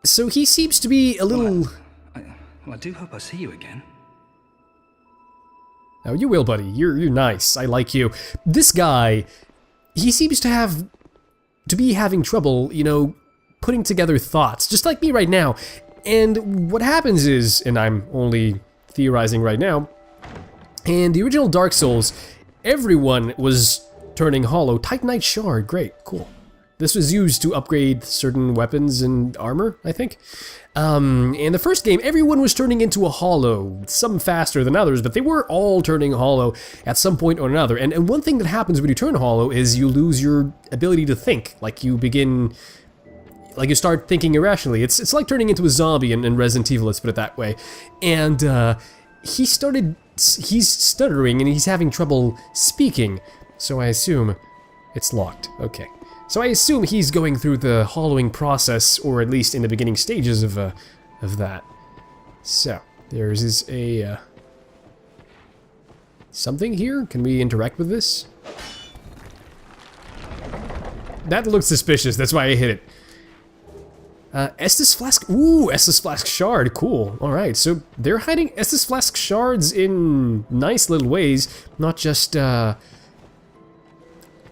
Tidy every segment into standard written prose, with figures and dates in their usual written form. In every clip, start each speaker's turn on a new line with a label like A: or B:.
A: So he seems to be a little...
B: Well, I do hope I see you again.
A: Oh, you will, buddy. You're nice. I like you. This guy, he seems to be having trouble, you know, putting together thoughts, just like me right now. And what happens is, and I'm only theorizing right now, in the original Dark Souls, everyone was turning hollow. Titanite Shard, great, cool. This was used to upgrade certain weapons and armor, I think. In the first game, everyone was turning into a hollow, some faster than others, but they were all turning hollow at some point or another. And one thing that happens when you turn hollow is you lose your ability to think. Like you start thinking irrationally. It's like turning into a zombie in Resident Evil, let's put it that way. And he's stuttering and he's having trouble speaking. So I assume it's locked. Okay. So I assume he's going through the hollowing process, or at least in the beginning stages of that. So, there's a something here? Can we interact with this? That looks suspicious, that's why I hit it. Estus Flask, ooh, Estus Flask Shard, cool. Alright, so they're hiding Estus Flask Shards in nice little ways, not just, I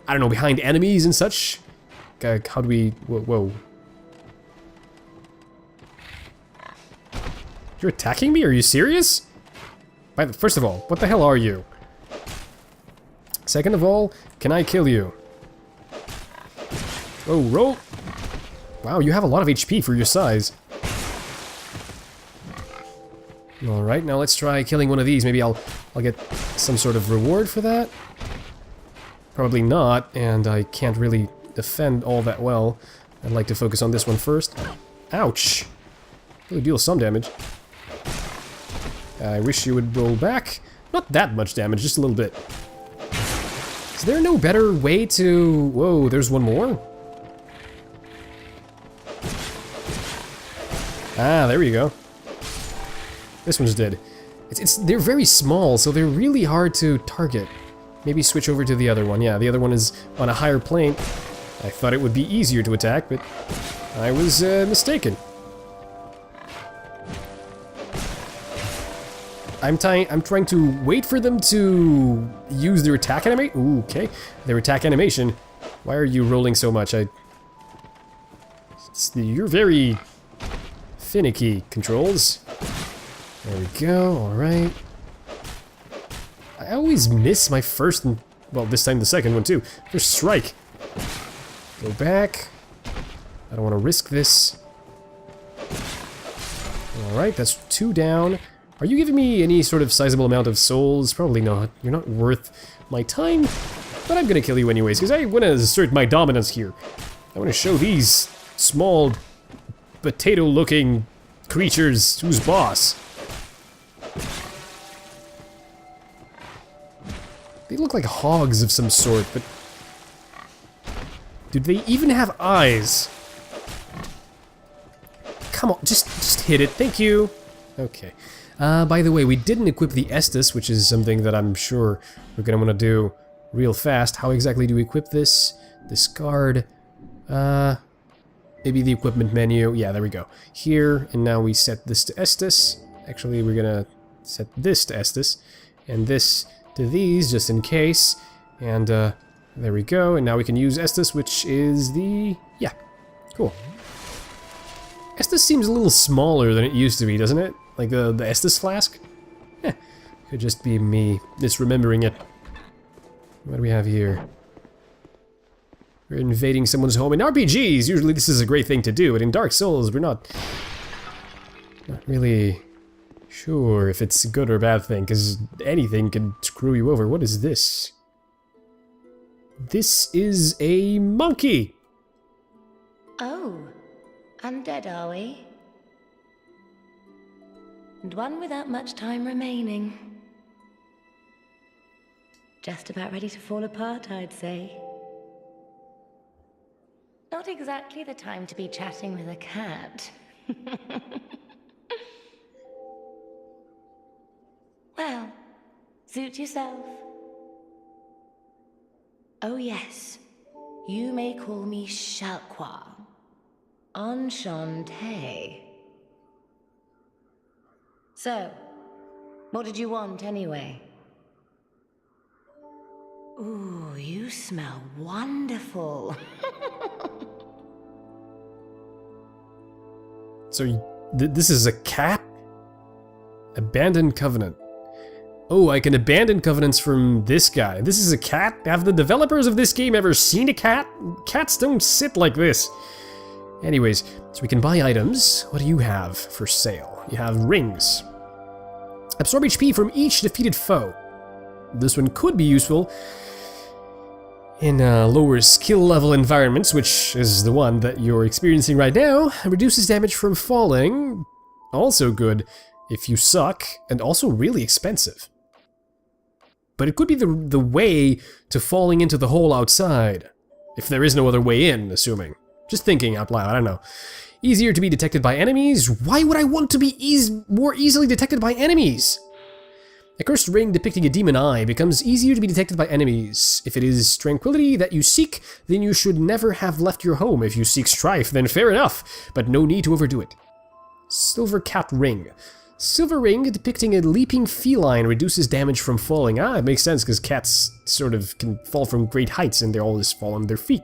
A: don't know, behind enemies and such. How do we... Whoa. You're attacking me? Are you serious? First of all, what the hell are you? Second of all, can I kill you? Oh, roll! Wow, you have a lot of HP for your size. Alright, now let's try killing one of these. Maybe I'll get some sort of reward for that. Probably not, and I can't really defend all that well. I'd like to focus on this one first. Ouch! Really deal some damage. I wish you would roll back. Not that much damage, just a little bit. Is there no better way to... Whoa, there's one more? Ah, there we go. This one's dead. They're very small, so they're really hard to target. Maybe switch over to the other one. Yeah, the other one is on a higher plane. I thought it would be easier to attack, but I was mistaken. I'm trying to wait for them to use their attack animation. Ooh, okay. Their attack animation. Why are you rolling so much? You're very finicky, controls. There we go, alright. I always miss my first, well, this time the second one too. First strike. Go back. I don't want to risk this. Alright, that's 2 down. Are you giving me any sort of sizable amount of souls? Probably not. You're not worth my time. But I'm gonna kill you anyways, because I want to assert my dominance here. I want to show these small, potato-looking creatures who's boss. They look like hogs of some sort, but... do they even have eyes? Come on, just hit it, thank you. Okay. By the way, we didn't equip the Estus, which is something that I'm sure we're gonna want to do real fast. How exactly do we equip this? Discard. Maybe the equipment menu. Yeah, there we go. Here, and now we set this to Estus. Actually, we're gonna set this to Estus, and this to these, just in case. And, there we go, and now we can use Estus, which is the... yeah, cool. Estus seems a little smaller than it used to be, doesn't it? Like the Estus Flask? Could just be me misremembering it. What do we have here? We're invading someone's home. In RPGs, usually this is a great thing to do, but in Dark Souls, we're not really sure if it's a good or bad thing, because anything can screw you over. What is this? This is a monkey!
C: Oh, undead are we? And one without much time remaining. Just about ready to fall apart, I'd say. Not exactly the time to be chatting with a cat. Well, suit yourself. Oh yes, you may call me Shalqua. Enchanté. So, what did you want anyway? Ooh, you smell wonderful.
A: So, this is a cat? Abandoned covenant. Oh, I can abandon covenants from this guy. This is a cat? Have the developers of this game ever seen a cat? Cats don't sit like this. Anyways, so we can buy items. What do you have for sale? You have rings. Absorb HP from each defeated foe. This one could be useful in lower skill level environments, which is the one that you're experiencing right now. Reduces damage from falling. Also good if you suck, and also really expensive. But it could be the way to falling into the hole outside. If there is no other way in, assuming. Just thinking out loud, I don't know. Easier to be detected by enemies? Why would I want to be more easily detected by enemies? A cursed ring depicting a demon eye becomes easier to be detected by enemies. If it is tranquility that you seek, then you should never have left your home. If you seek strife, then fair enough, but no need to overdo it. Silver cat ring. Silver ring depicting a leaping feline reduces damage from falling. Ah, it makes sense because cats sort of can fall from great heights and they always fall on their feet.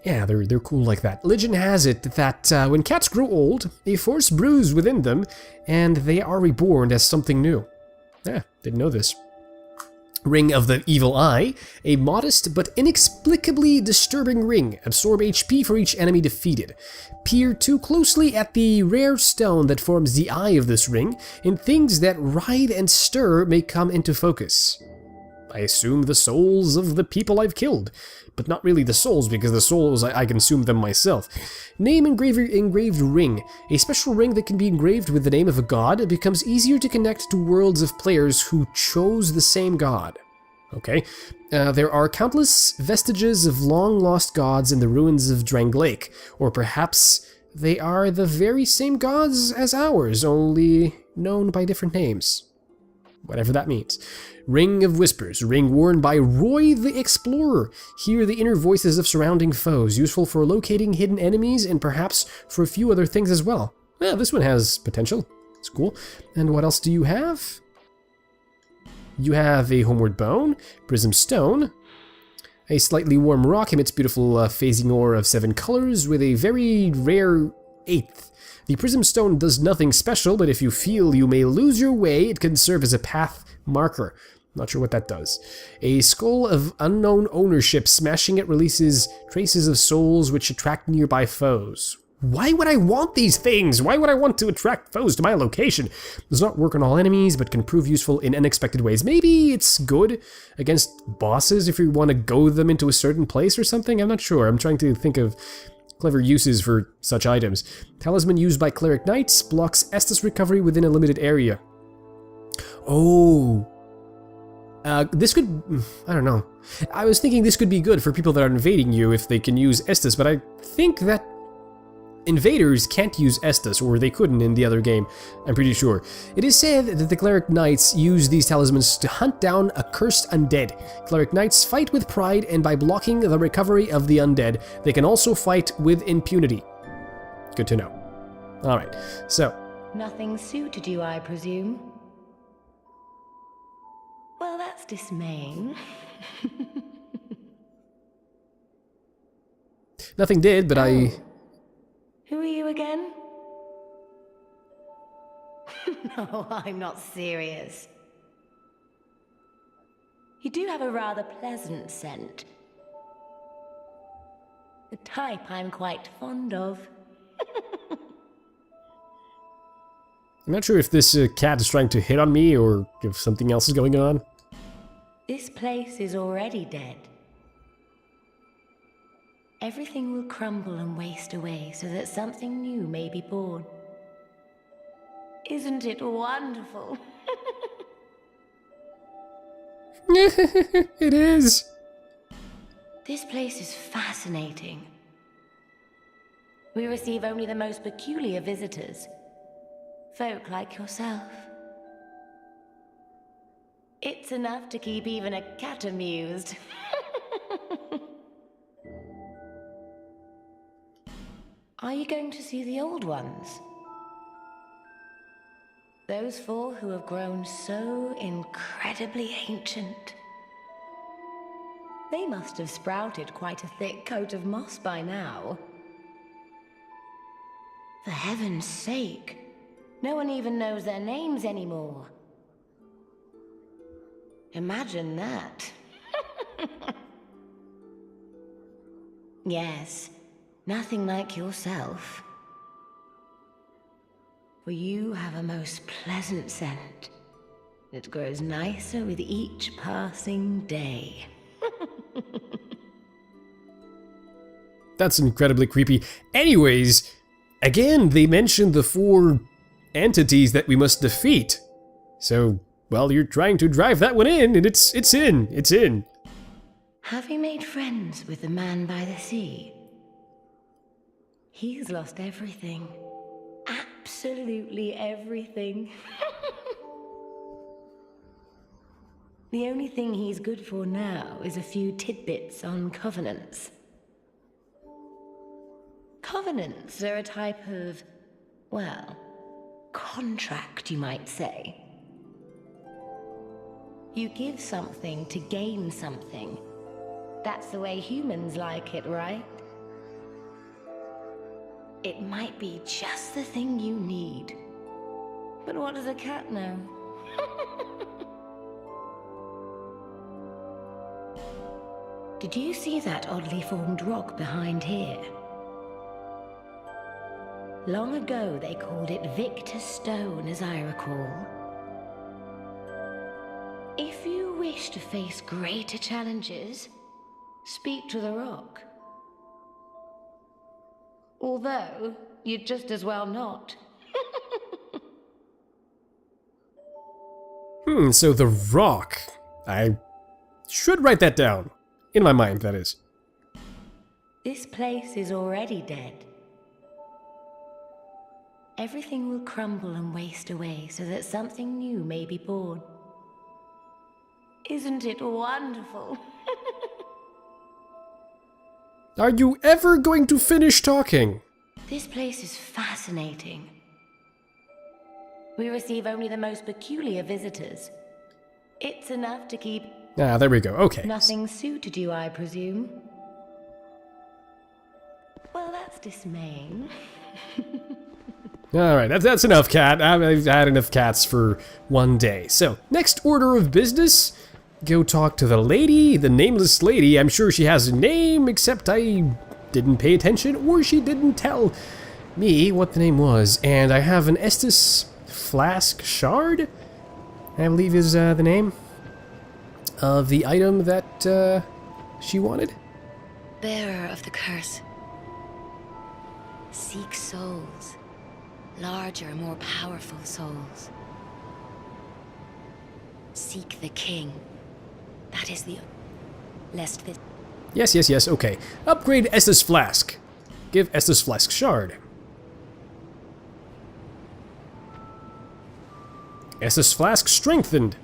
A: Yeah, they're cool like that. Legend has it that when cats grow old, a force brews within them and they are reborn as something new. Yeah, didn't know this. Ring of the Evil Eye, a modest but inexplicably disturbing ring. Absorb HP for each enemy defeated. Peer too closely at the rare stone that forms the eye of this ring, and things that writhe and stir may come into focus. I assume the souls of the people I've killed, but not really the souls, because the souls, I consume them myself. Name engraved ring. A special ring that can be engraved with the name of a god. It becomes easier to connect to worlds of players who chose the same god. Okay. There are countless vestiges of long-lost gods in the ruins of Drang Lake, or perhaps they are the very same gods as ours, only known by different names. Whatever that means. Ring of Whispers, ring worn by Roy the Explorer. Hear the inner voices of surrounding foes, useful for locating hidden enemies and perhaps for a few other things as well. Yeah, this one has potential. It's cool. And what else do you have? You have a Homeward Bone, Prism Stone, a slightly warm rock emits beautiful phasing ore of 7 colors with a very rare 8th. The Prism Stone does nothing special, but if you feel you may lose your way, it can serve as a path marker. Not sure what that does. A Skull of Unknown Ownership. Smashing it releases traces of souls which attract nearby foes. Why would I want these things? Why would I want to attract foes to my location? Does not work on all enemies, but can prove useful in unexpected ways. Maybe it's good against bosses if you want to goad them into a certain place or something? I'm not sure. I'm trying to think of clever uses for such items. Talisman used by Cleric Knights blocks Estus recovery within a limited area. Oh. This could... I don't know. I was thinking this could be good for people that are invading you if they can use Estus, but I think that invaders can't use Estus, or they couldn't in the other game, I'm pretty sure. It is said that the Cleric Knights use these talismans to hunt down a cursed undead. Cleric Knights fight with pride, and by blocking the recovery of the undead, they can also fight with impunity. Good to know. Alright, so...
C: Nothing suited you, I presume? Well, that's dismaying.
A: Nothing did, but I...
C: Who are you again? No, I'm not serious. You do have a rather pleasant scent. The type I'm quite fond of.
A: I'm not sure if this cat is trying to hit on me or if something else is going on.
C: This place is already dead. Everything will crumble and waste away so that something new may be born. Isn't it wonderful?
A: It is.
C: This place is fascinating. We receive only the most peculiar visitors. Folk like yourself. It's enough to keep even a cat amused. Are you going to see the old ones? Those 4 who have grown so incredibly ancient. They must have sprouted quite a thick coat of moss by now. For heaven's sake, no one even knows their names anymore. Imagine that. Yes, nothing like yourself. For you have a most pleasant scent. It grows nicer with each passing day.
A: That's incredibly creepy. Anyways, again, they mentioned the 4 entities that we must defeat. So, well, you're trying to drive that one in, and it's in.
C: Have you made friends with the man by the sea? He's lost everything. Absolutely everything. The only thing he's good for now is a few tidbits on covenants. Covenants are a type of, well, contract, you might say. You give something to gain something. That's the way humans like it, right? It might be just the thing you need. But what does a cat know? Did you see that oddly formed rock behind here? Long ago they called it Victor's Stone, as I recall. If you wish to face greater challenges, speak to the rock. Although, you'd just as well not.
A: So the rock. I should write that down. In my mind, that is.
C: This place is already dead. Everything will crumble and waste away so that something new may be born. Isn't it wonderful?
A: Are you ever going to finish talking?
C: This place is fascinating. We receive only the most peculiar visitors. It's enough to keep...
A: Ah, there we go, okay.
C: Nothing suited you, I presume? Well, that's dismaying.
A: Alright, that's enough, cat. I've had enough cats for one day. So, next order of business, go talk to the lady, the nameless lady. I'm sure she has a name, except I didn't pay attention, or she didn't tell me what the name was. And I have an Estus Flask shard, I believe is the name of the item that she wanted.
D: Bearer of the curse. Seek souls. Larger, more powerful souls. Seek the king. That is the... lest this...
A: Yes, okay. Upgrade Estus Flask. Give Estus Flask shard. Estus Flask strengthened.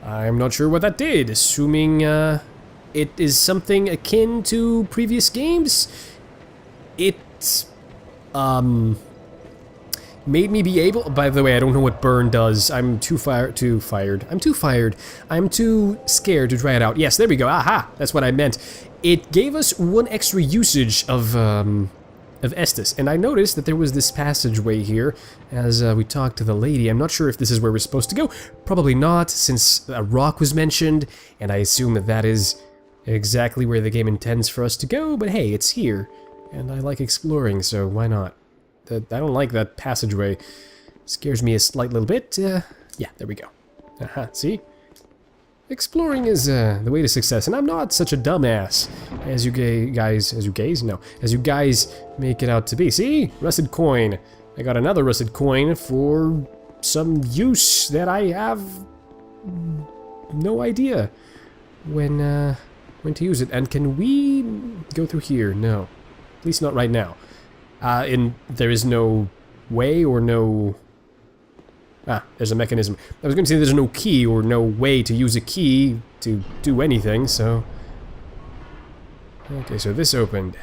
A: I'm not sure what that did, assuming it is something akin to previous games. It made me be able... By the way, I don't know what burn does. I'm too scared to try it out. Yes, there we go. Aha! That's what I meant. It gave us 1 extra usage of Estus, and I noticed that there was this passageway here as we talked to the lady. I'm not sure if this is where we're supposed to go. Probably not, since a rock was mentioned, and I assume that that is exactly where the game intends for us to go, but hey, it's here, and I like exploring, so why not? I don't like that passageway. Scares me a slight little bit. Yeah, there we go. See? Exploring is the way to success, and I'm not such a dumbass as you guys make it out to be. See? Rusted coin. I got another rusted coin for some use that I have no idea when to use it. And can we go through here? No. At least not right now. And there is no way or no... Ah, there's a mechanism. I was going to say there's no key or no way to use a key to do anything, so... Okay, so this opened.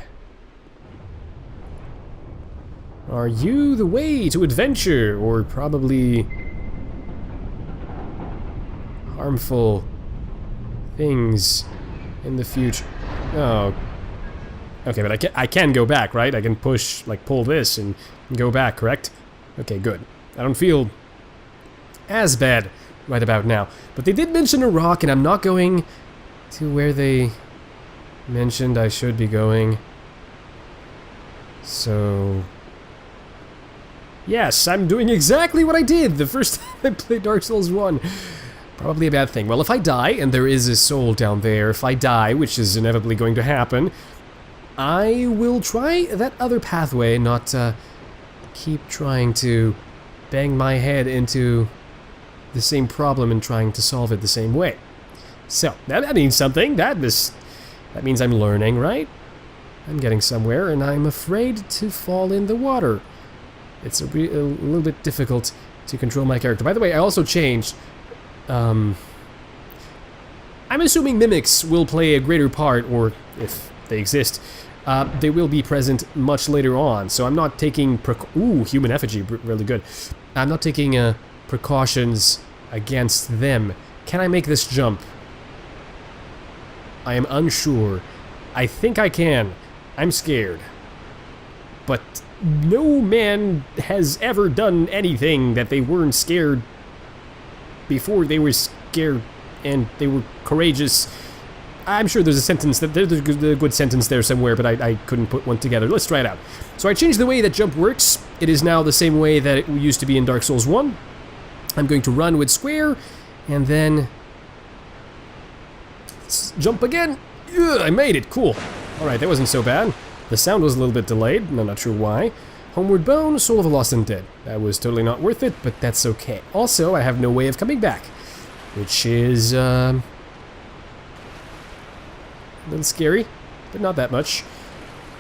A: Are you the way to adventure, or probably harmful things in the future? Oh. Okay, but I can go back, right? I can push, like, pull this and go back, correct? Okay, good. I don't feel as bad right about now. But they did mention a rock, and I'm not going to where they mentioned I should be going. So... yes, I'm doing exactly what I did the first time I played Dark Souls 1. Probably a bad thing. Well, if I die, and there is a soul down there, if I die, which is inevitably going to happen, I will try that other pathway, not keep trying to bang my head into the same problem and trying to solve it the same way. So, that means something. That means I'm learning, right? I'm getting somewhere, and I'm afraid to fall in the water. It's a little bit difficult to control my character. By the way, I also changed. I'm assuming mimics will play a greater part, or if they exist, they will be present much later on. So I'm not taking ooh, human effigy, really good. I'm not taking precautions against them. Can I make this jump? I am unsure. I think I can. I'm scared. But no man has ever done anything that they weren't scared before they were scared and they were courageous. I'm sure there's a sentence, there's a good sentence there somewhere, but I couldn't put one together. Let's try it out. So I changed the way that jump works. It is now the same way that it used to be in Dark Souls 1. I'm going to run with square, and then jump again. Ugh, I made it, cool. Alright, that wasn't so bad. The sound was a little bit delayed, and I'm not sure why. Homeward Bone, Soul of a Lost Undead. That was totally not worth it, but that's okay. Also, I have no way of coming back, which is a little scary, but not that much.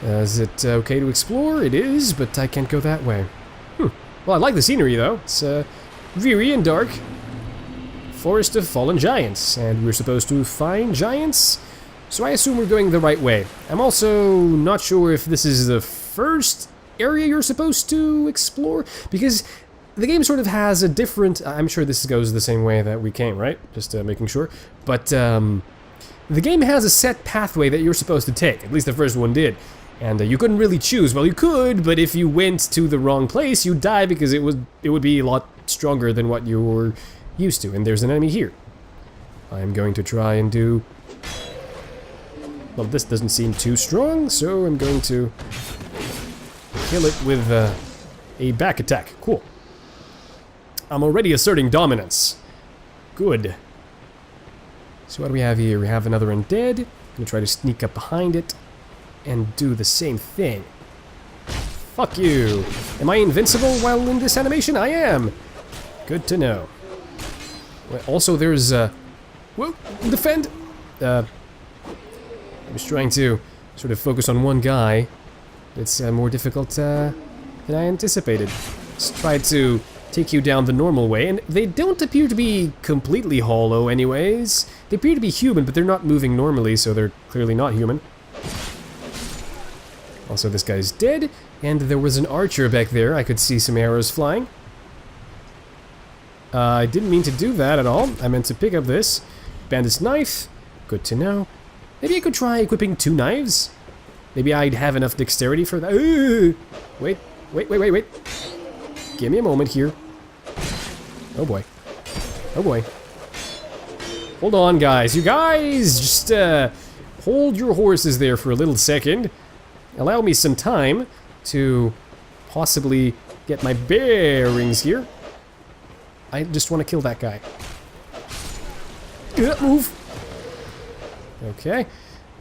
A: Is it okay to explore? It is, but I can't go that way. Well, I like the scenery, though. It's dreary and dark. Forest of Fallen Giants, and we're supposed to find giants, so I assume we're going the right way. I'm also not sure if this is the first area you're supposed to explore, because the game sort of has a different... I'm sure this goes the same way that we came, right? Just making sure. But the game has a set pathway that you're supposed to take. At least the first one did. And you couldn't really choose. Well, you could, but if you went to the wrong place, you'd die because it would be a lot stronger than what you were used to. And there's an enemy here. I'm going to try and do... well, this doesn't seem too strong, so I'm going to kill it with a back attack. Cool. I'm already asserting dominance. Good. So what do we have here? We have another undead. I'm gonna try to sneak up behind it and do the same thing. Fuck you. Am I invincible while in this animation? I am. Good to know. Well, also, there's whoa, defend. I was trying to sort of focus on one guy. It's more difficult than I anticipated. Let's try to take you down the normal way, and they don't appear to be completely hollow anyways. They appear to be human, but they're not moving normally, so they're clearly not human. Also, this guy's dead, and there was an archer back there. I could see some arrows flying. I didn't mean to do that at all. I meant to pick up this bandit's knife. Good to know. Maybe I could try equipping 2 knives. Maybe I'd have enough dexterity for that. Wait. Give me a moment here. Oh boy. Oh boy. Hold on, guys. You guys, just hold your horses there for a little second. Allow me some time to possibly get my bearings here. I just want to kill that guy. Move. Okay.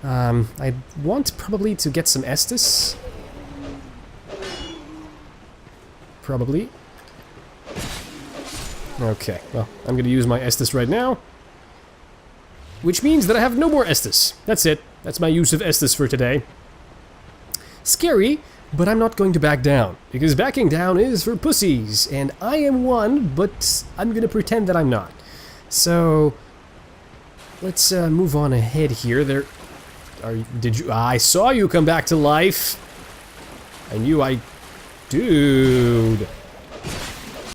A: I want probably to get some Estus. Probably. Okay, well, I'm gonna use my Estus right now. Which means that I have no more Estus. That's it. That's my use of Estus for today. Scary, but I'm not going to back down. Because backing down is for pussies. And I am one, but I'm gonna pretend that I'm not. So... let's move on ahead here. I saw you come back to life. I knew I Dude.